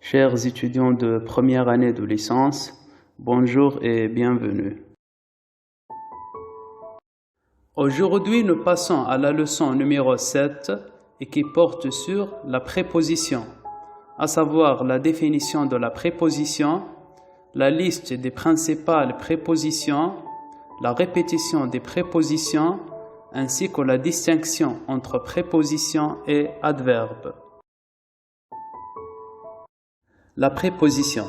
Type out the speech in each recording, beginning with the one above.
Chers étudiants de première année de licence, bonjour et bienvenue. Aujourd'hui, nous passons à la leçon numéro 7 et qui porte sur la préposition, à savoir la définition de la préposition, la liste des principales prépositions, la répétition des prépositions, ainsi que la distinction entre préposition et adverbe. La préposition.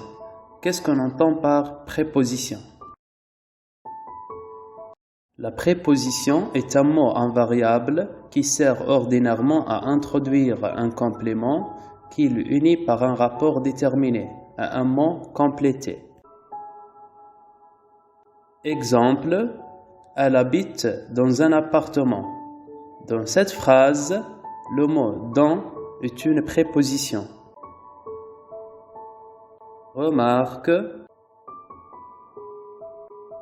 Qu'est-ce qu'on entend par préposition? La préposition est un mot invariable qui sert ordinairement à introduire un complément qui l'unit par un rapport déterminé à un mot complété. Exemple, elle habite dans un appartement. Dans cette phrase, le mot dans est une préposition. Remarque,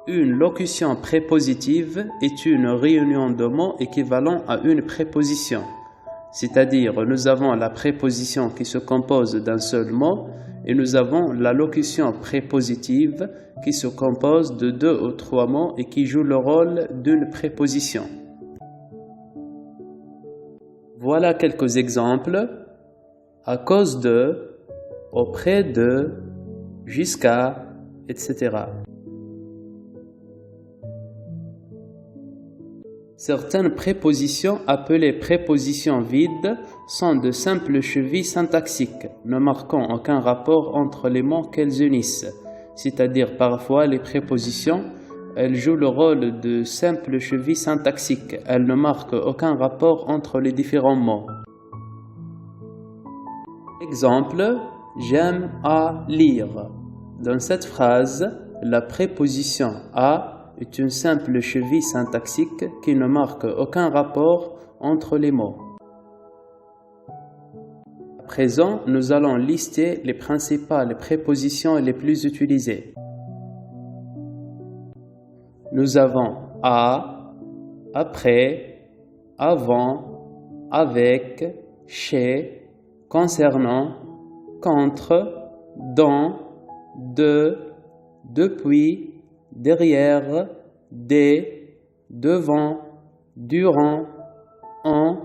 une locution prépositive est une réunion de mots équivalents à une préposition. C'est-à-dire, nous avons la préposition qui se compose d'un seul mot et nous avons la locution prépositive qui se compose de 2 ou 3 mots et qui joue le rôle d'une préposition. Voilà quelques exemples. À cause de, auprès de, jusqu'à, etc. Certaines prépositions appelées prépositions vides sont de simples chevilles syntaxiques, ne marquant aucun rapport entre les mots qu'elles unissent. C'est-à-dire parfois les prépositions, elles jouent le rôle de simples chevilles syntaxiques, elles ne marquent aucun rapport entre les différents mots. Exemple, j'aime à lire. Dans cette phrase, la préposition à est une simple cheville syntaxique qui ne marque aucun rapport entre les mots. À présent, nous allons lister les principales prépositions les plus utilisées. Nous avons à, après, avant, avec, chez, concernant, contre, dans, de, depuis, derrière, des, devant, durant, en,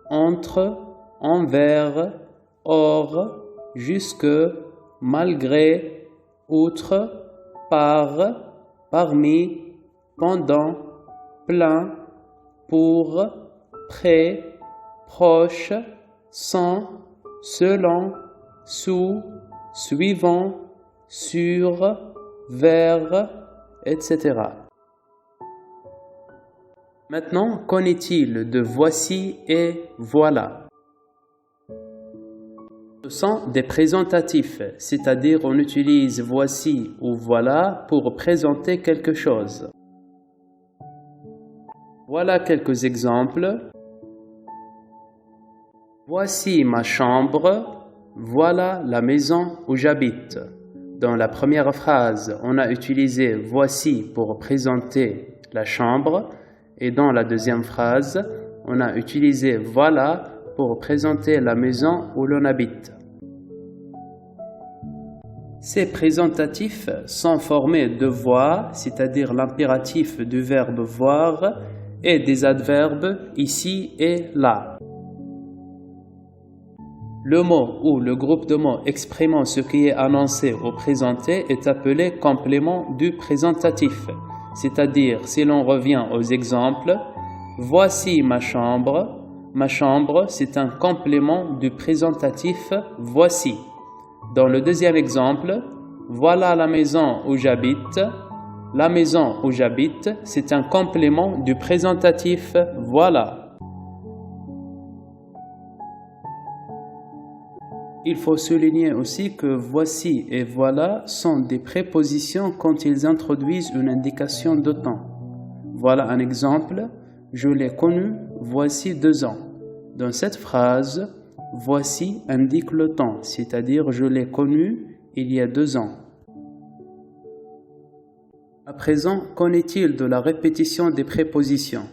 entre, envers, hors, jusque, malgré, outre, par, parmi, pendant, plein, pour, près, proche, sans, selon, sous, suivant, sur, vers, etc. Maintenant, qu'en est-il de voici et voilà? Ce sont des présentatifs, c'est-à-dire on utilise voici ou voilà pour présenter quelque chose. Voilà quelques exemples. Voici ma chambre. Voilà la maison où j'habite. Dans la première phrase, on a utilisé « voici » pour présenter la chambre et dans la deuxième phrase, on a utilisé « voilà » pour présenter la maison où l'on habite. Ces présentatifs sont formés de voix, c'est-à-dire l'impératif du verbe « voir » et des adverbes « ici » et « là ». Le mot ou le groupe de mots exprimant ce qui est annoncé ou présenté est appelé complément du présentatif. C'est-à-dire, si l'on revient aux exemples, voici ma chambre. Ma chambre, c'est un complément du présentatif voici. Dans le deuxième exemple, voilà la maison où j'habite. La maison où j'habite, c'est un complément du présentatif voilà. Il faut souligner aussi que voici et voilà sont des prépositions quand ils introduisent une indication de temps. Voilà un exemple, je l'ai connu voici 2 ans. Dans cette phrase, voici indique le temps, c'est-à-dire je l'ai connu il y a 2 ans. À présent, qu'en est-il de la répétition des prépositions?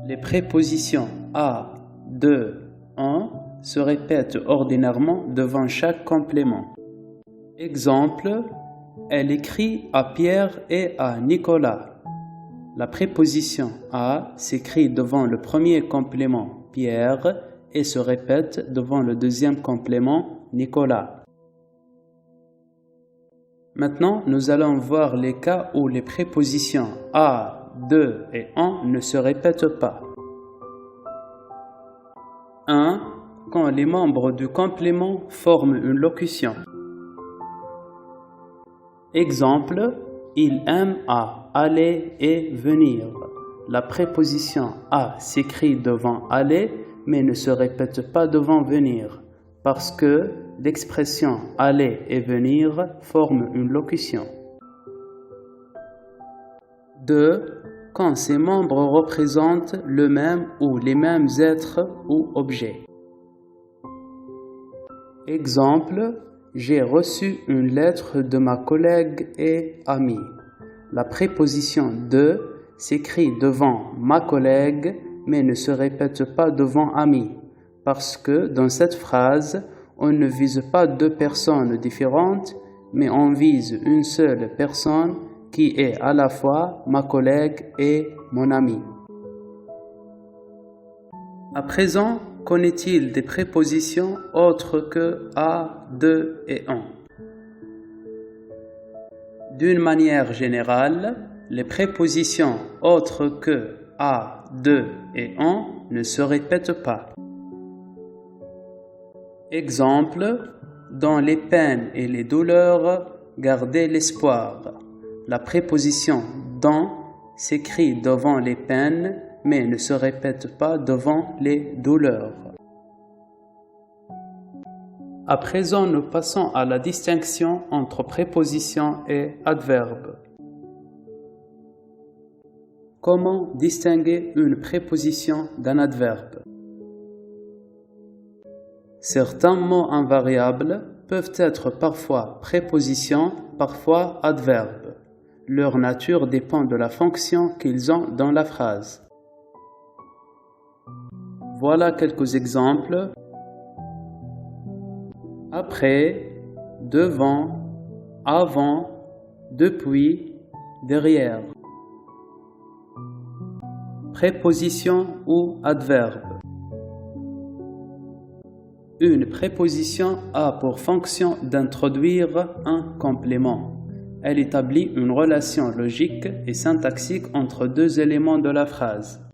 Les prépositions à, de, en se répète ordinairement devant chaque complément. Exemple, elle écrit à Pierre et à Nicolas. La préposition à s'écrit devant le premier complément Pierre et se répète devant le deuxième complément Nicolas. Maintenant, nous allons voir les cas où les prépositions à, de et en ne se répètent pas. 1. Quand les membres du complément forment une locution. Exemple, il aime à aller et venir. La préposition à s'écrit devant aller mais ne se répète pas devant venir parce que l'expression aller et venir forme une locution. 2. Quand ces membres représentent le même ou les mêmes êtres ou objets. Exemple, j'ai reçu une lettre de ma collègue et amie. La préposition de s'écrit devant ma collègue mais ne se répète pas devant ami parce que dans cette phrase, on ne vise pas deux personnes différentes mais on vise une seule personne qui est à la fois ma collègue et mon ami. À présent, qu'en est-il des prépositions autres que à, de et en? D'une manière générale, les prépositions autres que à, de et en ne se répètent pas. Exemple, dans les peines et les douleurs, gardez l'espoir. La préposition dans s'écrit devant les peines mais ne se répète pas devant les douleurs. À présent, nous passons à la distinction entre préposition et adverbe. Comment distinguer une préposition d'un adverbe? Certains mots invariables peuvent être parfois prépositions, parfois adverbes. Leur nature dépend de la fonction qu'ils ont dans la phrase. Voilà quelques exemples. Après, devant, avant, depuis, derrière. Préposition ou adverbe. Une préposition a pour fonction d'introduire un complément. Elle établit une relation logique et syntaxique entre deux éléments de la phrase.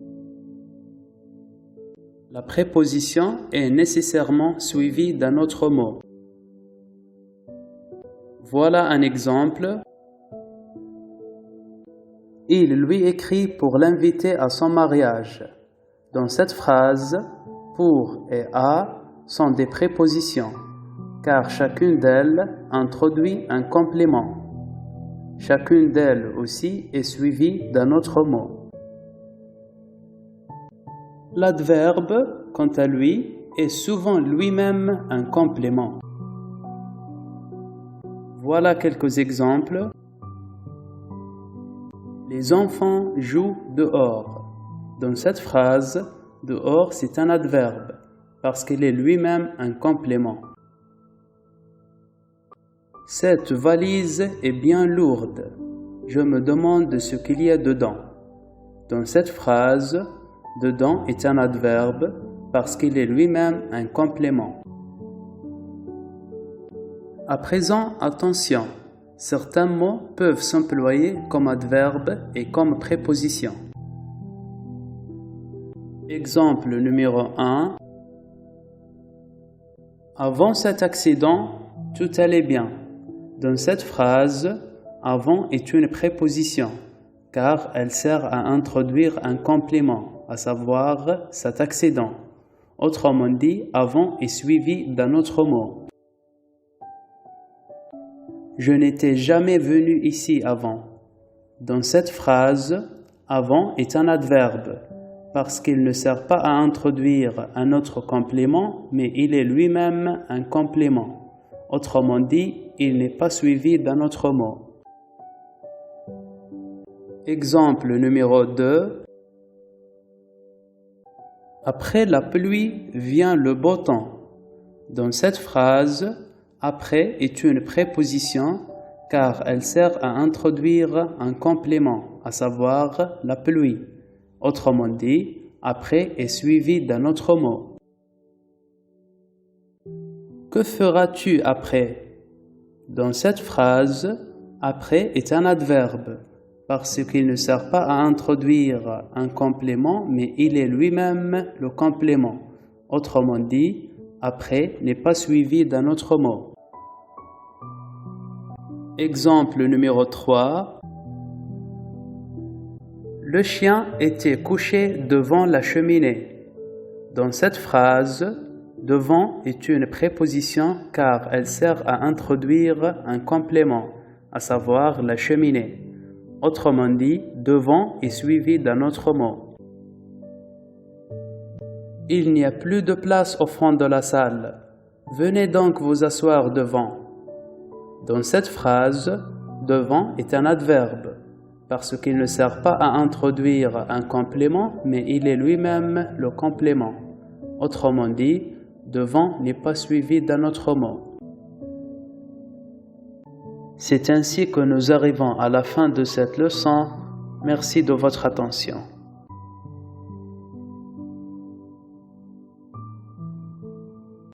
La préposition est nécessairement suivie d'un autre mot. Voilà un exemple. Il lui écrit pour l'inviter à son mariage. Dans cette phrase, pour et à sont des prépositions, car chacune d'elles introduit un complément. Chacune d'elles aussi est suivie d'un autre mot. L'adverbe, quant à lui, est souvent lui-même un complément. Voilà quelques exemples. Les enfants jouent dehors. Dans cette phrase, dehors c'est un adverbe, parce qu'il est lui-même un complément. Cette valise est bien lourde. Je me demande ce qu'il y a dedans. Dans cette phrase, dedans est un adverbe parce qu'il est lui-même un complément. À présent, attention, certains mots peuvent s'employer comme adverbe et comme préposition. Exemple numéro 1. Avant cet accident, tout allait bien. Dans cette phrase, avant est une préposition, car elle sert à introduire un complément, à savoir cet accident. Autrement dit, avant est suivi d'un autre mot. Je n'étais jamais venu ici avant. Dans cette phrase, avant est un adverbe, parce qu'il ne sert pas à introduire un autre complément, mais il est lui-même un complément. Autrement dit, il n'est pas suivi d'un autre mot. Exemple numéro 2. Après la pluie vient le beau temps. Dans cette phrase, après est une préposition car elle sert à introduire un complément, à savoir la pluie. Autrement dit, après est suivi d'un autre mot. Que feras-tu après? Dans cette phrase, après est un adverbe parce qu'il ne sert pas à introduire un complément, mais il est lui-même le complément. Autrement dit, après n'est pas suivi d'un autre mot. Exemple numéro 3. Le chien était couché devant la cheminée. Dans cette phrase, devant est une préposition car elle sert à introduire un complément, à savoir la cheminée. Autrement dit, devant est suivi d'un autre mot. Il n'y a plus de place au fond de la salle. Venez donc vous asseoir devant. Dans cette phrase, devant est un adverbe parce qu'il ne sert pas à introduire un complément, mais il est lui-même le complément. Autrement dit, devant n'est pas suivi d'un autre mot. C'est ainsi que nous arrivons à la fin de cette leçon. Merci de votre attention.